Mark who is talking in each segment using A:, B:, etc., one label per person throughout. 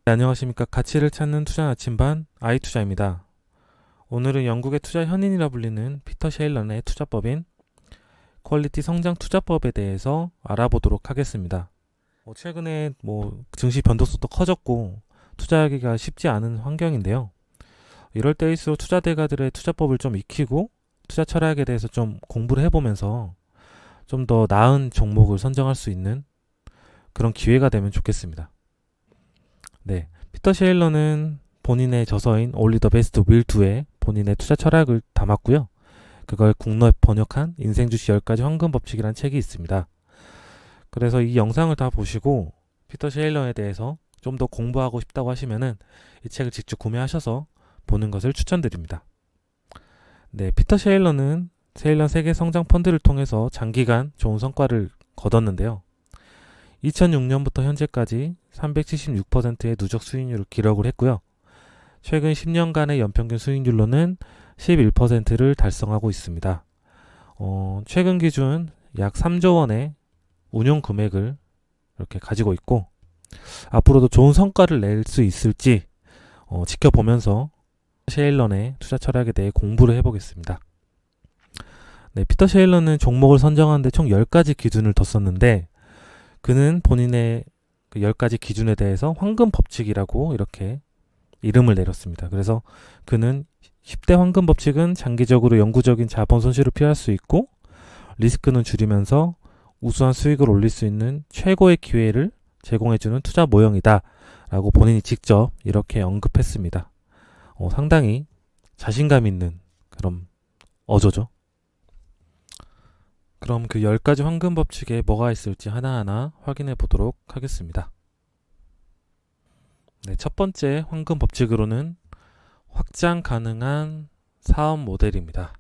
A: 네, 안녕하십니까. 가치를 찾는 투자 나침반 아이투자입니다. 오늘은 영국의 투자 현인이라 불리는 피터 셰일런의 투자법인 퀄리티 성장 투자법에 대해서 알아보도록 하겠습니다. 최근에 증시 변동성도 커졌고 투자하기가 쉽지 않은 환경인데요. 이럴 때일수록 투자 대가들의 투자법을 좀 익히고 투자 철학에 대해서 좀 공부를 해보면서 좀 더 나은 종목을 선정할 수 있는 그런 기회가 되면 좋겠습니다. 네, 피터 셰일러는 본인의 저서인 Only the Best Will Do에 본인의 투자 철학을 담았고요. 그걸 국내 번역한 인생 주식 10가지 황금 법칙이라는 책이 있습니다. 그래서 이 영상을 다 보시고 피터 셰일러에 대해서 좀 더 공부하고 싶다고 하시면은 이 책을 직접 구매하셔서 보는 것을 추천드립니다. 네, 피터 셰일러는 셰일런 세계 성장 펀드를 통해서 장기간 좋은 성과를 거뒀는데요. 2006년부터 현재까지 376%의 누적 수익률을 기록을 했고요. 최근 10년간의 연평균 수익률로는 11%를 달성하고 있습니다. 최근 기준 약 3조 원의 운용 금액을 이렇게 가지고 있고 앞으로도 좋은 성과를 낼 수 있을지 지켜보면서 셰일런의 투자 철학에 대해 공부를 해보겠습니다. 네, 피터 셰일런은 종목을 선정하는데 총 10가지 기준을 뒀었는데 그는 본인의 그 10가지 기준에 대해서 황금 법칙이라고 이렇게 이름을 내렸습니다. 그래서 그는 10대 황금 법칙은 장기적으로 영구적인 자본 손실을 피할 수 있고 리스크는 줄이면서 우수한 수익을 올릴 수 있는 최고의 기회를 제공해주는 투자 모형이다 라고 본인이 직접 이렇게 언급했습니다. 상당히 자신감 있는 그런 어조죠. 그럼 그 10가지 황금 법칙에 뭐가 있을지 하나하나 확인해 보도록 하겠습니다. 네, 첫 번째 황금 법칙으로는 확장 가능한 사업 모델입니다.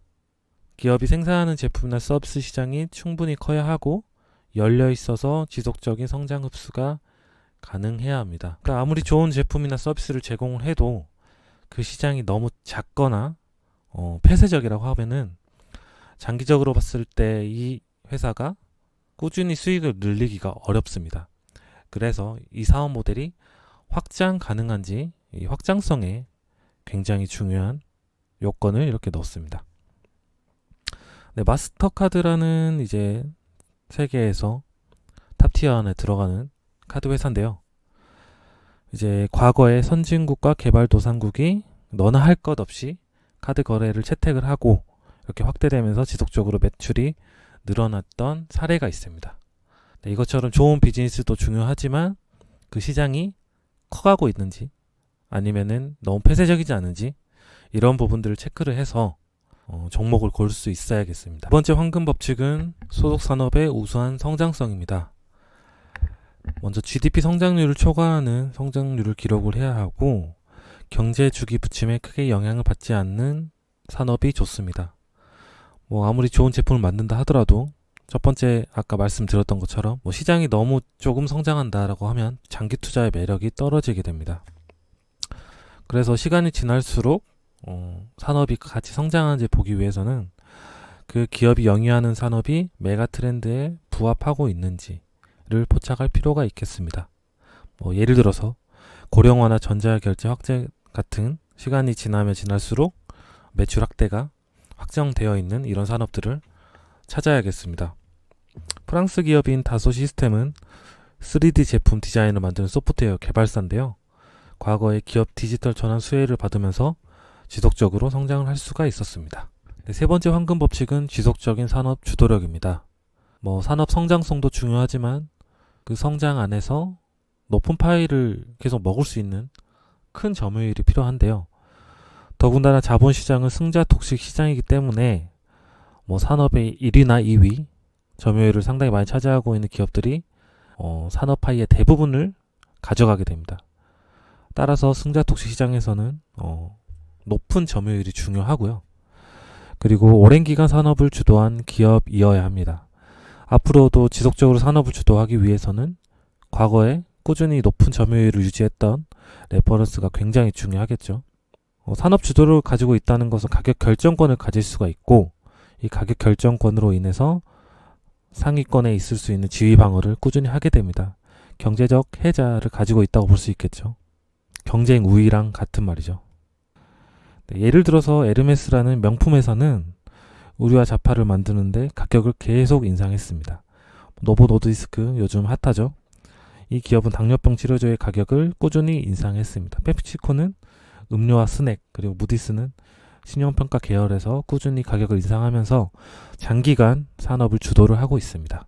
A: 기업이 생산하는 제품이나 서비스 시장이 충분히 커야 하고 열려 있어서 지속적인 성장 흡수가 가능해야 합니다. 그러니까 아무리 좋은 제품이나 서비스를 제공을 해도 그 시장이 너무 작거나 폐쇄적이라고 하면은 장기적으로 봤을 때 이 회사가 꾸준히 수익을 늘리기가 어렵습니다. 그래서 이 사업 모델이 확장 가능한지 이 확장성에 굉장히 중요한 요건을 이렇게 넣었습니다. 네, 마스터카드라는 이제 세계에서 탑티어 안에 들어가는 카드 회사인데요. 이제 과거에 선진국과 개발도상국이 너나 할 것 없이 카드 거래를 채택을 하고 이렇게 확대되면서 지속적으로 매출이 늘어났던 사례가 있습니다. 네, 이것처럼 좋은 비즈니스도 중요하지만 그 시장이 커가고 있는지 아니면은 너무 폐쇄적이지 않은지 이런 부분들을 체크를 해서 종목을 고를 수 있어야겠습니다. 두 번째 황금 법칙은 소속 산업의 우수한 성장성입니다. 먼저 GDP 성장률을 초과하는 성장률을 기록을 해야 하고 경제 주기 부침에 크게 영향을 받지 않는 산업이 좋습니다. 아무리 좋은 제품을 만든다 하더라도 첫 번째 아까 말씀드렸던 것처럼 시장이 너무 조금 성장한다라고 하면 장기 투자의 매력이 떨어지게 됩니다. 그래서 시간이 지날수록 산업이 같이 성장하는지 보기 위해서는 그 기업이 영위하는 산업이 메가 트렌드에 부합하고 있는지를 포착할 필요가 있겠습니다. 예를 들어서 고령화나 전자결제 확대 같은 시간이 지나면 지날수록 매출 확대가 확정되어 있는 이런 산업들을 찾아야겠습니다. 프랑스 기업인 다소 시스템은 3D 제품 디자인을 만드는 소프트웨어 개발사인데요. 과거에 기업 디지털 전환 수혜를 받으면서 지속적으로 성장을 할 수가 있었습니다. 네, 세 번째 황금 법칙은 지속적인 산업 주도력입니다. 산업 성장성도 중요하지만 그 성장 안에서 높은 파이를 계속 먹을 수 있는 큰 점유율이 필요한데요. 더군다나 자본시장은 승자 독식 시장이기 때문에 산업의 1위나 2위 점유율을 상당히 많이 차지하고 있는 기업들이 산업 파이의 대부분을 가져가게 됩니다. 따라서 승자 독식 시장에서는 높은 점유율이 중요하고요. 그리고 오랜 기간 산업을 주도한 기업이어야 합니다. 앞으로도 지속적으로 산업을 주도하기 위해서는 과거에 꾸준히 높은 점유율을 유지했던 레퍼런스가 굉장히 중요하겠죠. 산업 주도를 가지고 있다는 것은 가격 결정권을 가질 수가 있고 이 가격 결정권으로 인해서 상위권에 있을 수 있는 지위 방어를 꾸준히 하게 됩니다. 경제적 해자를 가지고 있다고 볼 수 있겠죠. 경쟁 우위랑 같은 말이죠. 네, 예를 들어서 에르메스라는 명품 회사는 의류와 자파를 만드는데 가격을 계속 인상했습니다. 노보 노드디스크 요즘 핫하죠. 이 기업은 당뇨병 치료제의 가격을 꾸준히 인상했습니다. 펩시코는 음료와 스낵, 그리고 무디스는 신용평가 계열에서 꾸준히 가격을 인상하면서 장기간 산업을 주도를 하고 있습니다.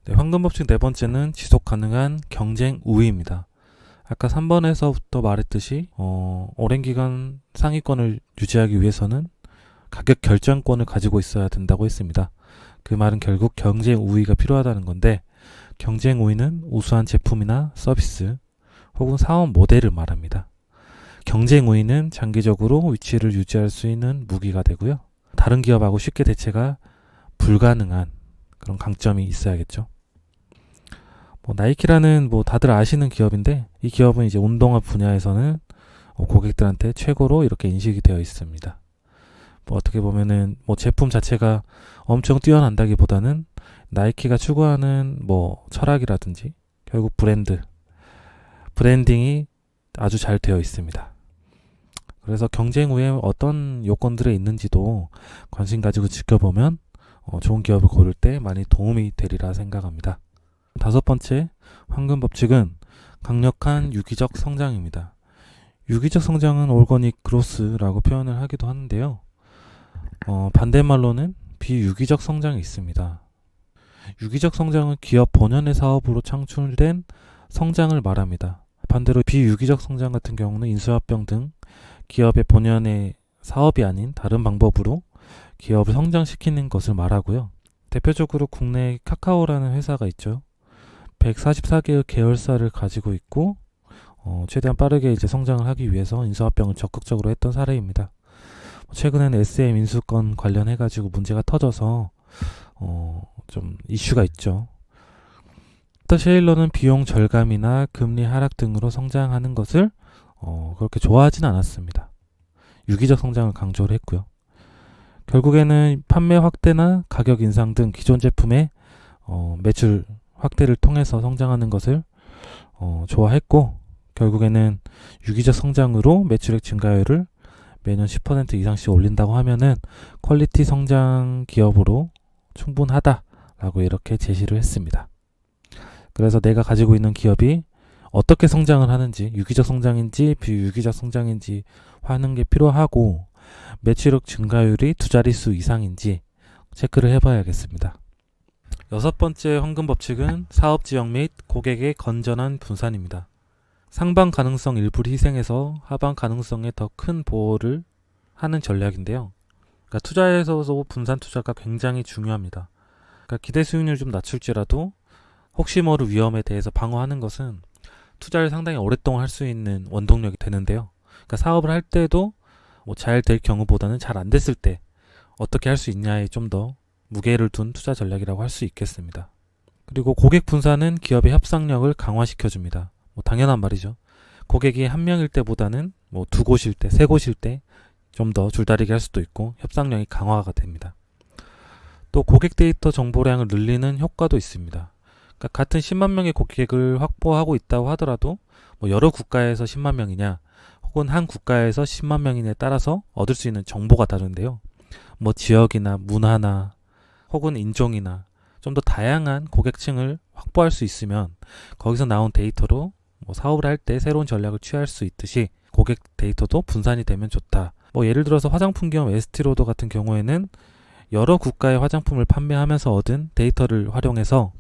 A: 네, 황금법칙 네 번째는 지속 가능한 경쟁 우위입니다. 아까 3번에서부터 말했듯이 오랜 기간 상위권을 유지하기 위해서는 가격 결정권을 가지고 있어야 된다고 했습니다. 그 말은 결국 경쟁 우위가 필요하다는 건데, 경쟁 우위는 우수한 제품이나 서비스 혹은 사업 모델을 말합니다. 경쟁 우위는 장기적으로 위치를 유지할 수 있는 무기가 되고요. 다른 기업하고 쉽게 대체가 불가능한 그런 강점이 있어야겠죠. 나이키라는 다들 아시는 기업인데, 이 기업은 이제 운동화 분야에서는 고객들한테 최고로 이렇게 인식이 되어 있습니다. 어떻게 보면은 제품 자체가 엄청 뛰어난다기보다는 나이키가 추구하는 철학이라든지 결국 브랜딩이 아주 잘 되어 있습니다. 그래서 경쟁 후에 어떤 요건들이 있는지도 관심 가지고 지켜보면 좋은 기업을 고를 때 많이 도움이 되리라 생각합니다. 다섯 번째 황금 법칙은 강력한 유기적 성장입니다. 유기적 성장은 올거닉 그로스라고 표현을 하기도 하는데요. 반대말로는 비유기적 성장이 있습니다. 유기적 성장은 기업 본연의 사업으로 창출된 성장을 말합니다. 반대로 비유기적 성장 같은 경우는 인수합병 등 기업의 본연의 사업이 아닌 다른 방법으로 기업을 성장시키는 것을 말하고요. 대표적으로 국내 카카오라는 회사가 있죠. 144개의 계열사를 가지고 있고 최대한 빠르게 이제 성장을 하기 위해서 인수합병을 적극적으로 했던 사례입니다. 최근에는 SM 인수권 관련해가지고 문제가 터져서 좀 이슈가 있죠. 피터 셰일러는 비용 절감이나 금리 하락 등으로 성장하는 것을 그렇게 좋아하진 않았습니다. 유기적 성장을 강조를 했고요. 결국에는 판매 확대나 가격 인상 등 기존 제품의 매출 확대를 통해서 성장하는 것을 좋아했고, 결국에는 유기적 성장으로 매출액 증가율을 매년 10% 이상씩 올린다고 하면은 퀄리티 성장 기업으로 충분하다라고 이렇게 제시를 했습니다. 그래서 내가 가지고 있는 기업이 어떻게 성장을 하는지, 유기적 성장인지 비유기적 성장인지 하는 게 필요하고, 매출액 증가율이 두 자릿수 이상인지 체크를 해봐야겠습니다. 여섯 번째 황금 법칙은 사업 지역 및 고객의 건전한 분산입니다. 상방 가능성 일부를 희생해서 하방 가능성에 더 큰 보호를 하는 전략인데요. 그러니까 투자에서도 분산 투자가 굉장히 중요합니다. 그러니까 기대 수익률을 좀 낮출지라도 혹시 모를 위험에 대해서 방어하는 것은 투자를 상당히 오랫동안 할 수 있는 원동력이 되는데요. 그러니까 사업을 할 때도 잘 될 경우보다는 잘 안 됐을 때 어떻게 할 수 있냐에 좀 더 무게를 둔 투자 전략이라고 할 수 있겠습니다. 그리고 고객 분산은 기업의 협상력을 강화시켜줍니다. 당연한 말이죠. 고객이 한 명일 때보다는 두 곳일 때, 세 곳일 때 좀 더 줄다리기 할 수도 있고 협상력이 강화가 됩니다. 또 고객 데이터 정보량을 늘리는 효과도 있습니다. 그러니까 같은 10만 명의 고객을 확보하고 있다고 하더라도 여러 국가에서 10만 명이냐 혹은 한 국가에서 10만 명이냐에 따라서 얻을 수 있는 정보가 다른데요. 지역이나 문화나 혹은 인종이나 좀 더 다양한 고객층을 확보할 수 있으면 거기서 나온 데이터로 사업을 할 때 새로운 전략을 취할 수 있듯이 고객 데이터도 분산이 되면 좋다. 예를 들어서 화장품 기업 에스티로더 같은 경우에는 여러 국가의 화장품을 판매하면서 얻은 데이터를 활용해서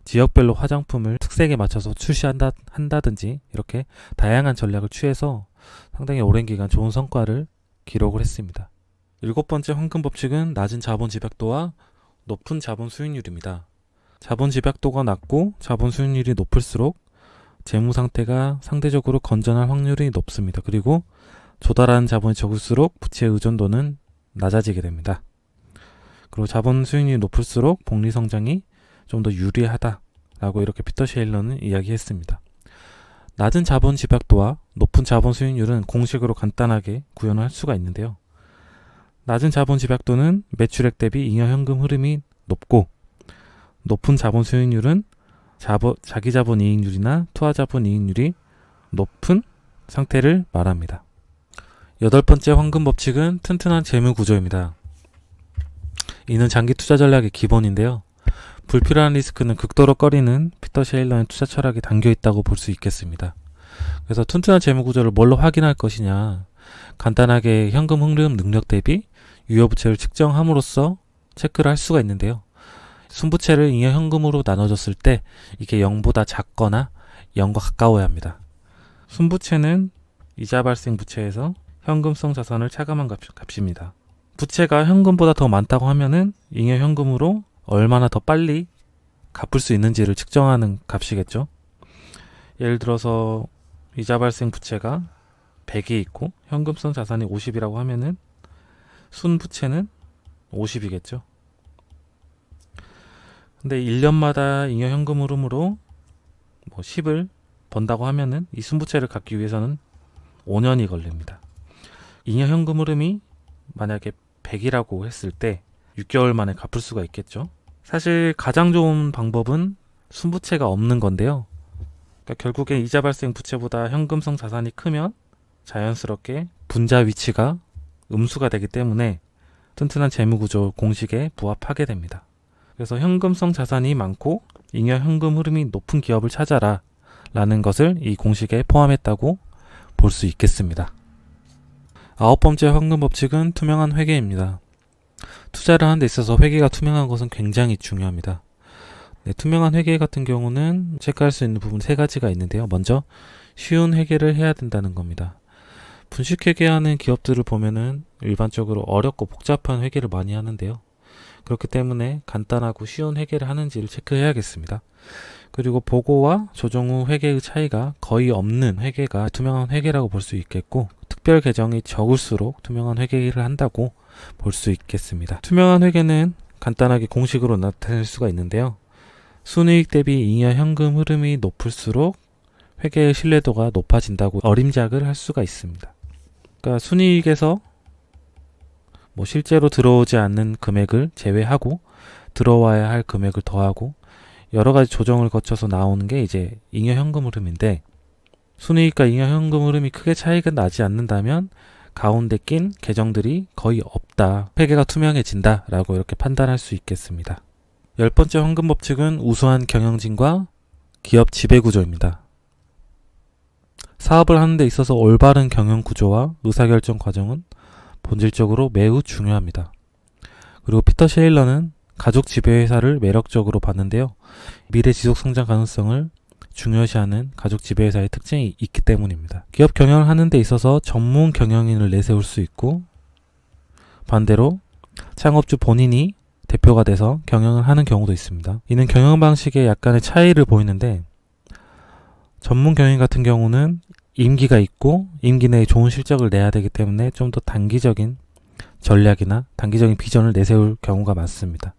A: 지역별로 화장품을 특색에 맞춰서 출시한다든지 이렇게 다양한 전략을 취해서 상당히 오랜 기간 좋은 성과를 기록을 했습니다. 일곱 번째 황금 법칙은 낮은 자본 집약도와 높은 자본 수익률입니다. 자본 집약도가 낮고 자본 수익률이 높을수록 재무 상태가 상대적으로 건전할 확률이 높습니다. 그리고 조달하는 자본이 적을수록 부채 의존도는 낮아지게 됩니다. 그리고 자본 수익률이 높을수록 복리 성장이 좀 더 유리하다라고 이렇게 피터 셰일러는 이야기했습니다. 낮은 자본 집약도와 높은 자본 수익률은 공식으로 간단하게 구현할 수가 있는데요. 낮은 자본 집약도는 매출액 대비 잉여 현금 흐름이 높고, 높은 자본 수익률은 자기 자본 이익률이나 투하 자본 이익률이 높은 상태를 말합니다. 여덟 번째 황금 법칙은 튼튼한 재무 구조입니다. 이는 장기 투자 전략의 기본인데요. 불필요한 리스크는 극도로 꺼리는 피터 셰일러의 투자 철학이 담겨 있다고 볼 수 있겠습니다. 그래서 튼튼한 재무 구조를 뭘로 확인할 것이냐? 간단하게 현금 흐름 능력 대비 유효부채를 측정함으로써 체크를 할 수가 있는데요. 순부채를 잉여 현금으로 나눠줬을 때 이게 0보다 작거나 0과 가까워야 합니다. 순부채는 이자 발생 부채에서 현금성 자산을 차감한 값입니다. 부채가 현금보다 더 많다고 하면은 잉여 현금으로 얼마나 더 빨리 갚을 수 있는지를 측정하는 값이겠죠. 예를 들어서 이자 발생 부채가 100이 있고 현금성 자산이 50이라고 하면은 순부채는 50이겠죠. 근데 1년마다 잉여 현금 흐름으로 10을 번다고 하면은 이 순부채를 갚기 위해서는 5년이 걸립니다. 잉여 현금 흐름이 만약에 100이라고 했을 때 6개월 만에 갚을 수가 있겠죠. 사실 가장 좋은 방법은 순부채가 없는 건데요. 그러니까 결국에 이자 발생 부채보다 현금성 자산이 크면 자연스럽게 분자 위치가 음수가 되기 때문에 튼튼한 재무구조 공식에 부합하게 됩니다. 그래서 현금성 자산이 많고 잉여 현금 흐름이 높은 기업을 찾아라 라는 것을 이 공식에 포함했다고 볼 수 있겠습니다. 아홉 번째 황금 법칙은 투명한 회계입니다. 투자를 하는 데 있어서 회계가 투명한 것은 굉장히 중요합니다. 네, 투명한 회계 같은 경우는 체크할 수 있는 부분 세 가지가 있는데요. 먼저 쉬운 회계를 해야 된다는 겁니다. 분식회계하는 기업들을 보면은 일반적으로 어렵고 복잡한 회계를 많이 하는데요. 그렇기 때문에 간단하고 쉬운 회계를 하는지를 체크해야겠습니다. 그리고 보고와 조정 후 회계의 차이가 거의 없는 회계가 투명한 회계라고 볼 수 있겠고, 특별 계정이 적을수록 투명한 회계를 한다고 볼 수 있겠습니다. 투명한 회계는 간단하게 공식으로 나타낼 수가 있는데요. 순이익 대비 잉여 현금 흐름이 높을수록 회계의 신뢰도가 높아진다고 어림작을 할 수가 있습니다. 그러니까 순이익에서 실제로 들어오지 않는 금액을 제외하고 들어와야 할 금액을 더하고 여러 가지 조정을 거쳐서 나오는 게 이제 잉여 현금 흐름인데, 순이익과 잉여 현금 흐름이 크게 차이가 나지 않는다면 가운데 낀 계정들이 거의 없다, 회계가 투명해진다 라고 이렇게 판단할 수 있겠습니다. 열 번째 황금 법칙은 우수한 경영진과 기업 지배구조입니다. 사업을 하는 데 있어서 올바른 경영 구조와 의사결정 과정은 본질적으로 매우 중요합니다. 그리고 피터 셰일러는 가족 지배회사를 매력적으로 봤는데요. 미래 지속 성장 가능성을 중요시하는 가족 지배회사의 특징이 있기 때문입니다. 기업 경영을 하는 데 있어서 전문 경영인을 내세울 수 있고, 반대로 창업주 본인이 대표가 돼서 경영을 하는 경우도 있습니다. 이는 경영 방식에 약간의 차이를 보이는데, 전문 경영인 같은 경우는 임기가 있고 임기 내에 좋은 실적을 내야 되기 때문에 좀 더 단기적인 전략이나 단기적인 비전을 내세울 경우가 많습니다.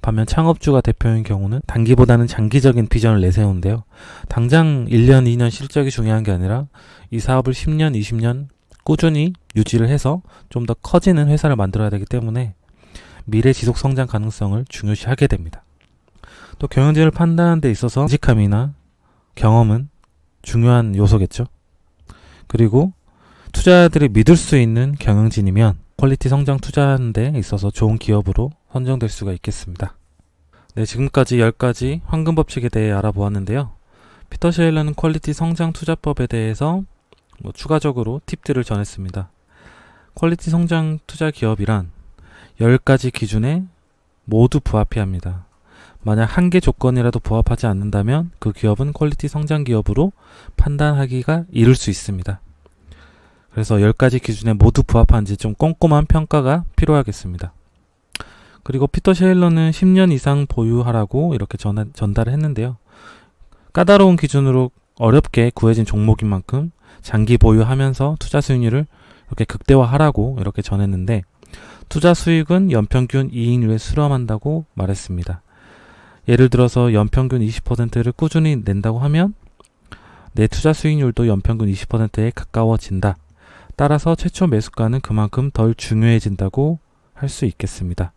A: 반면 창업주가 대표인 경우는 단기보다는 장기적인 비전을 내세우는데요. 당장 1년, 2년 실적이 중요한 게 아니라 이 사업을 10년, 20년 꾸준히 유지를 해서 좀 더 커지는 회사를 만들어야 되기 때문에 미래 지속 성장 가능성을 중요시하게 됩니다. 또 경영진을 판단하는 데 있어서 정직함이나 경험은 중요한 요소겠죠. 그리고 투자자들이 믿을 수 있는 경영진이면 퀄리티 성장 투자하는 데 있어서 좋은 기업으로 선정될 수가 있겠습니다. 네, 지금까지 10가지 황금 법칙에 대해 알아보았는데요. 피터 셰일러는 퀄리티 성장 투자법에 대해서 추가적으로 팁들을 전했습니다. 퀄리티 성장 투자 기업이란 10가지 기준에 모두 부합해야 합니다. 만약 한 개 조건이라도 부합하지 않는다면 그 기업은 퀄리티 성장 기업으로 판단하기가 이를 수 있습니다. 그래서 10가지 기준에 모두 부합한지 좀 꼼꼼한 평가가 필요하겠습니다. 그리고 피터 셰일러는 10년 이상 보유하라고 이렇게 전달을 했는데요. 까다로운 기준으로 어렵게 구해진 종목인 만큼 장기 보유하면서 투자 수익률을 이렇게 극대화하라고 이렇게 전했는데, 투자 수익은 연평균 이익률에 수렴한다고 말했습니다. 예를 들어서 연평균 20%를 꾸준히 낸다고 하면 내 투자 수익률도 연평균 20%에 가까워진다. 따라서 최초 매수가는 그만큼 덜 중요해진다고 할 수 있겠습니다.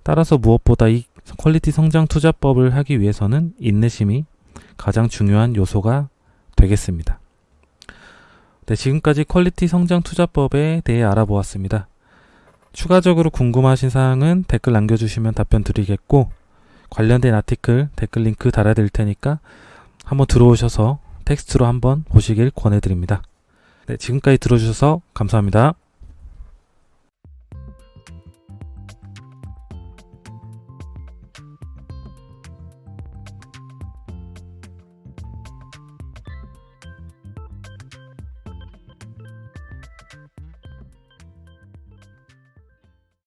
A: 따라서 무엇보다 이 퀄리티 성장 투자법을 하기 위해서는 인내심이 가장 중요한 요소가 되겠습니다. 네, 지금까지 퀄리티 성장 투자법에 대해 알아보았습니다. 추가적으로 궁금하신 사항은 댓글 남겨주시면 답변 드리겠고, 관련된 아티클 댓글 링크 달아드릴 테니까 한번 들어오셔서 텍스트로 한번 보시길 권해드립니다. 네, 지금까지 들어주셔서 감사합니다.